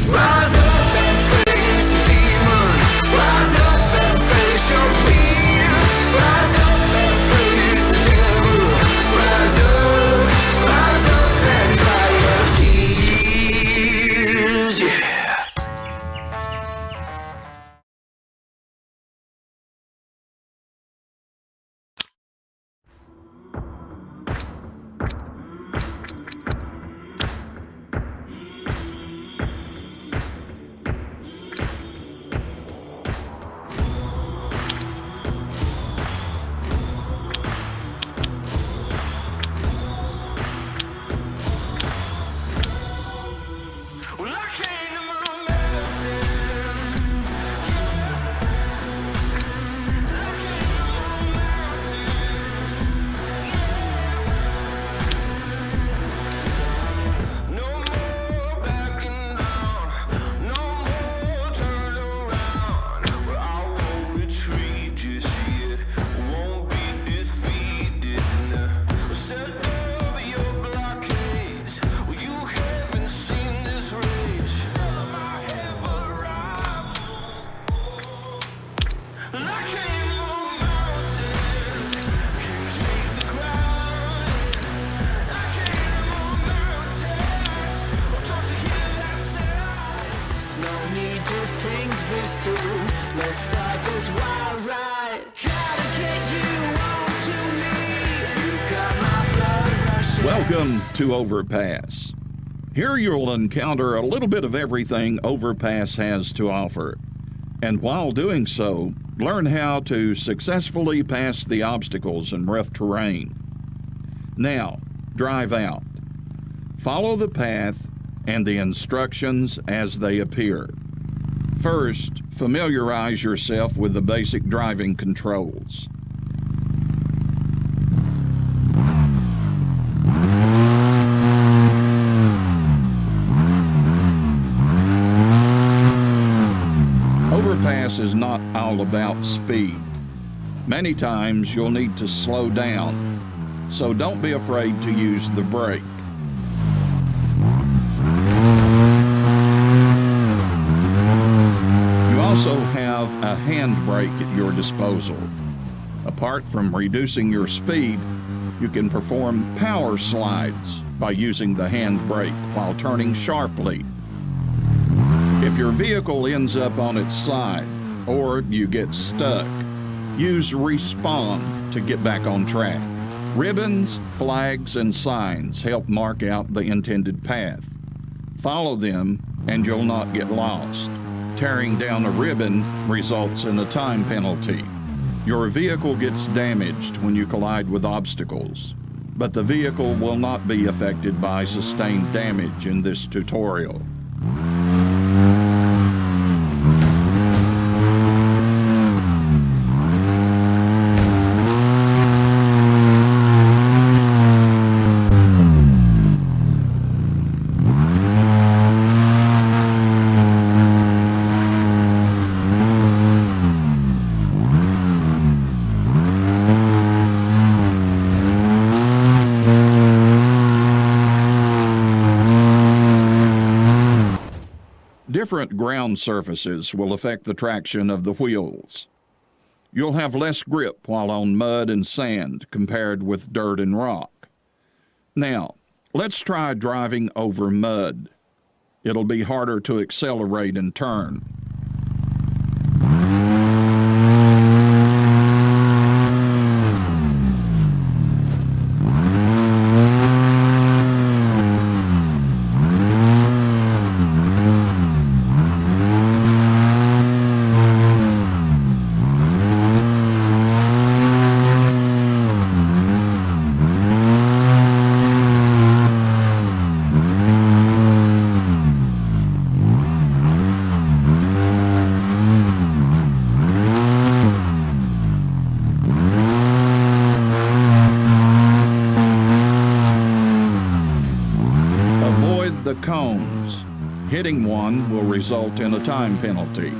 Rise up and face the demon. Rise up and face your fear. Rise up and face the devil. Rise up and dry your tears. Yeah. Well, I came to my mountains. I came to my mountains. No more backing down. No more turn around. Well, I won't retreat just yet. Won't be defeated. Set up your blockades. Well, you haven't seen this rage. Tell 'em I have arrived. I came to the mountains. Can't change the ground. I came to the mountains. Oh, don't you hear that sound? No need to think this through. Let's start this wild ride. Gotta get you onto me. You got my blood rushing. Welcome to Overpass. Here you'll encounter a little bit of everything Overpass has to offer. And while doing so, learn how to successfully pass the obstacles in rough terrain. Now, drive out. Follow the path and the instructions as they appear. First, familiarize yourself with the basic driving controls. Overpass is not all about speed. Many times you'll need to slow down, so don't be afraid to use the brake. You also have a handbrake at your disposal. Apart from reducing your speed, you can perform power slides by using the handbrake while turning sharply. If your vehicle ends up on its side or you get stuck, use respawn to get back on track. Ribbons, flags, and signs help mark out the intended path. Follow them and you'll not get lost. Tearing down a ribbon results in a time penalty. Your vehicle gets damaged when you collide with obstacles, but the vehicle will not be affected by sustained damage in this tutorial. Different ground surfaces will affect the traction of the wheels. You'll have less grip while on mud and sand compared with dirt and rock. Now, let's try driving over mud. It'll be harder to accelerate and turn. the cones. Hitting one will result in a time penalty.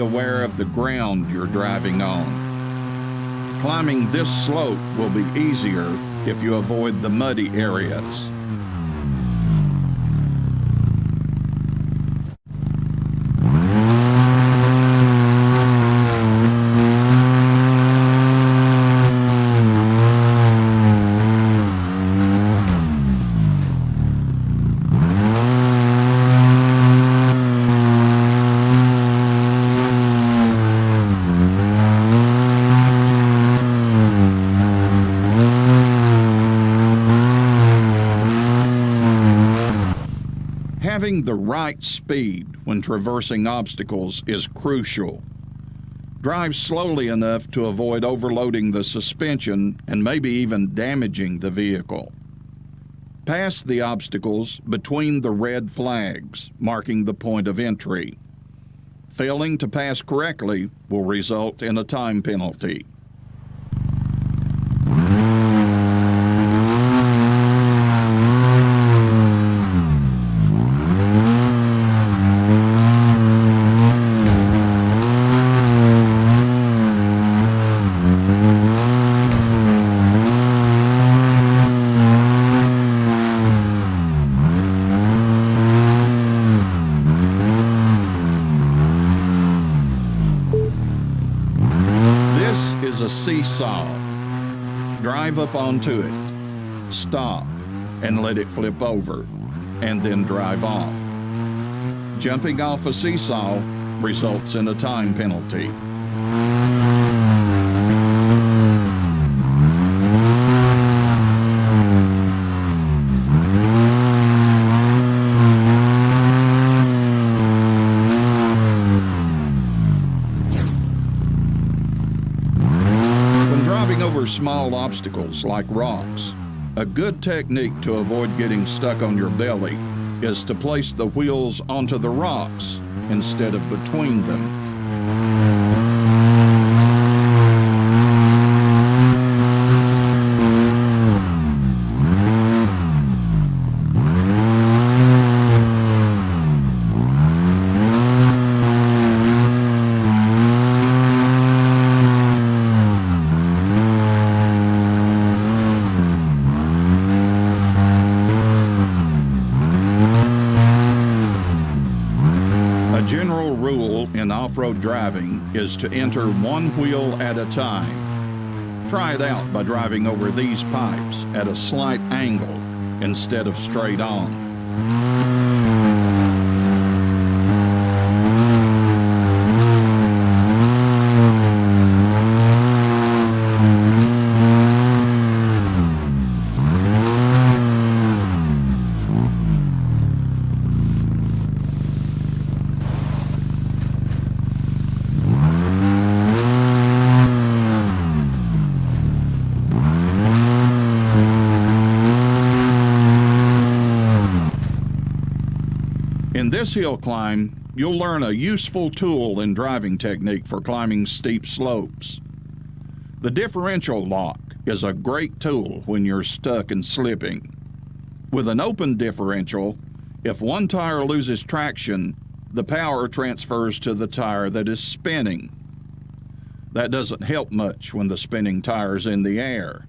aware of the ground you're driving on. Climbing this slope will be easier if you avoid the muddy areas. Having the right speed when traversing obstacles is crucial. Drive slowly enough to avoid overloading the suspension and maybe even damaging the vehicle. Pass the obstacles between the red flags, marking the point of entry. Failing to pass correctly will result in a time penalty. A seesaw. Drive up onto it, stop, and let it flip over, and then drive off. Jumping off a seesaw results in a time penalty. Over small obstacles like rocks, a good technique to avoid getting stuck on your belly is to place the wheels onto the rocks instead of between them. General rule in off-road driving is to enter one wheel at a time. Try it out by driving over these pipes at a slight angle instead of straight on. In this hill climb, you'll learn a useful tool in driving technique for climbing steep slopes. The differential lock is a great tool when you're stuck and slipping. With an open differential, if one tire loses traction, the power transfers to the tire that is spinning. That doesn't help much when the spinning tire's in the air.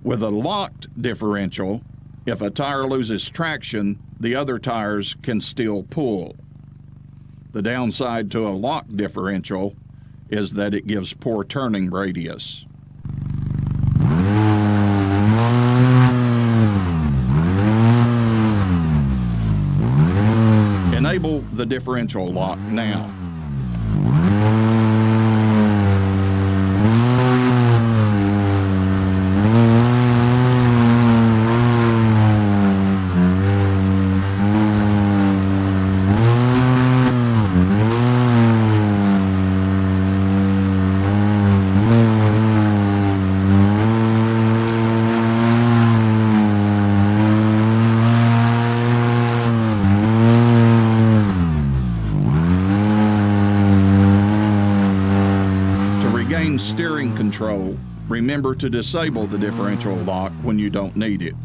With a locked differential, if a tire loses traction, the other tires can still pull. The downside to a locked differential is that it gives poor turning radius. Enable the differential lock now. Steering control, remember to disable the differential lock when you don't need it.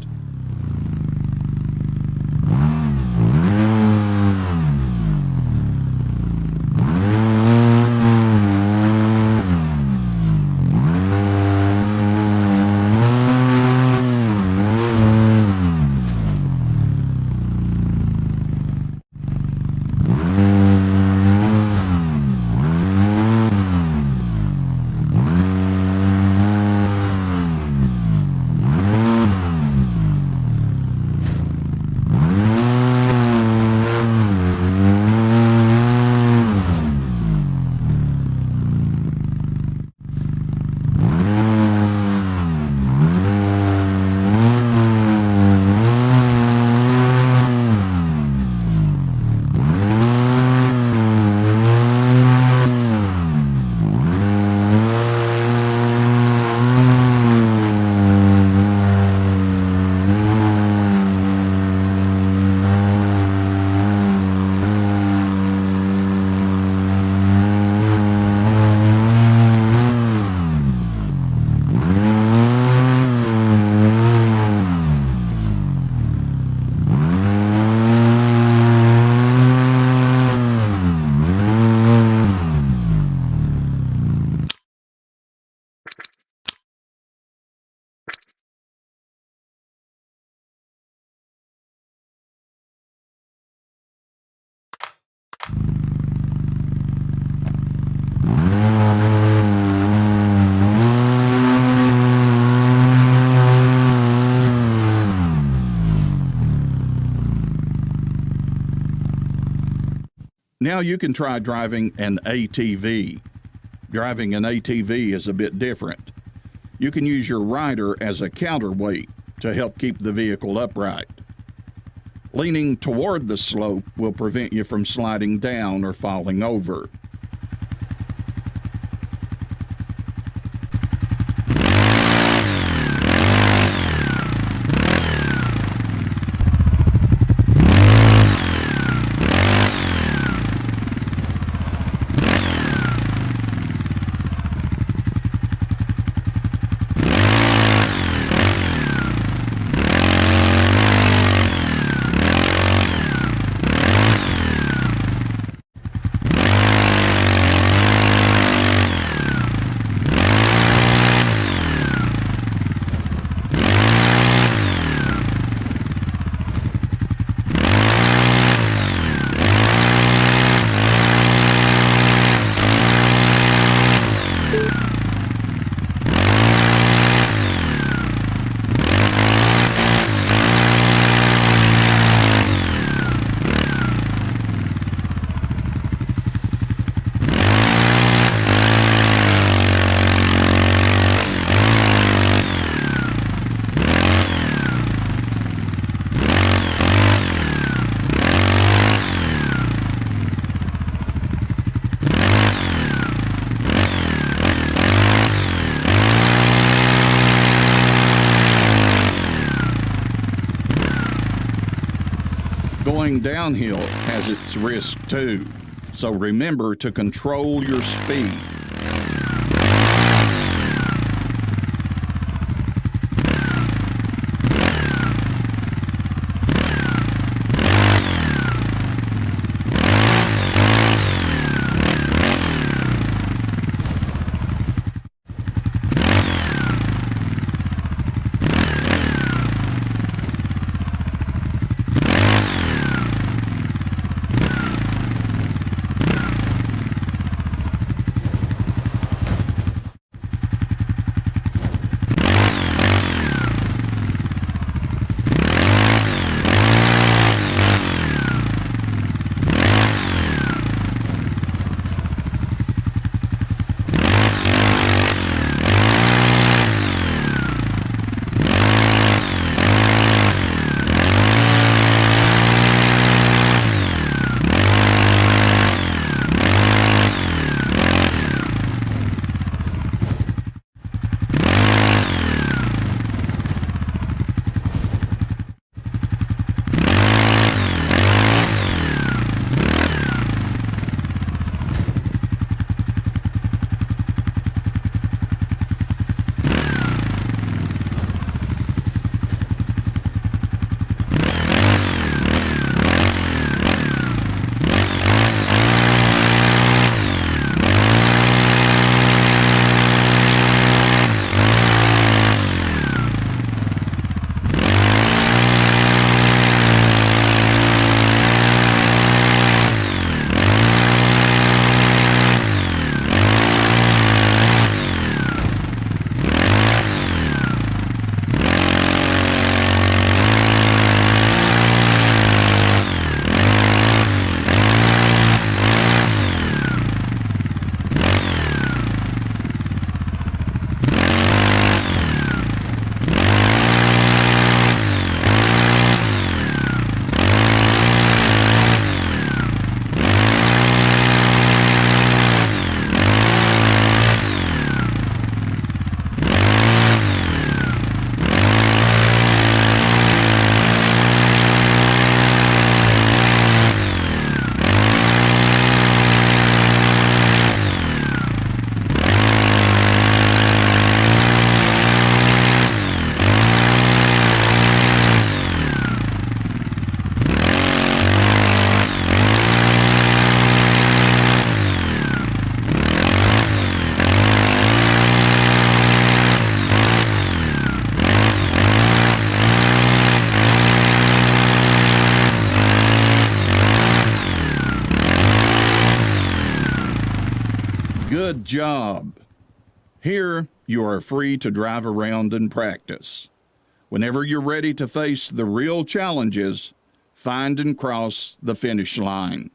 Now you can try driving an ATV. Driving an ATV is a bit different. You can use your rider as a counterweight to help keep the vehicle upright. Leaning toward the slope will prevent you from sliding down or falling over. Going downhill has its risk too, so remember to control your speed. Good job. Here, you are free to drive around and practice. Whenever you're ready to face the real challenges, find and cross the finish line.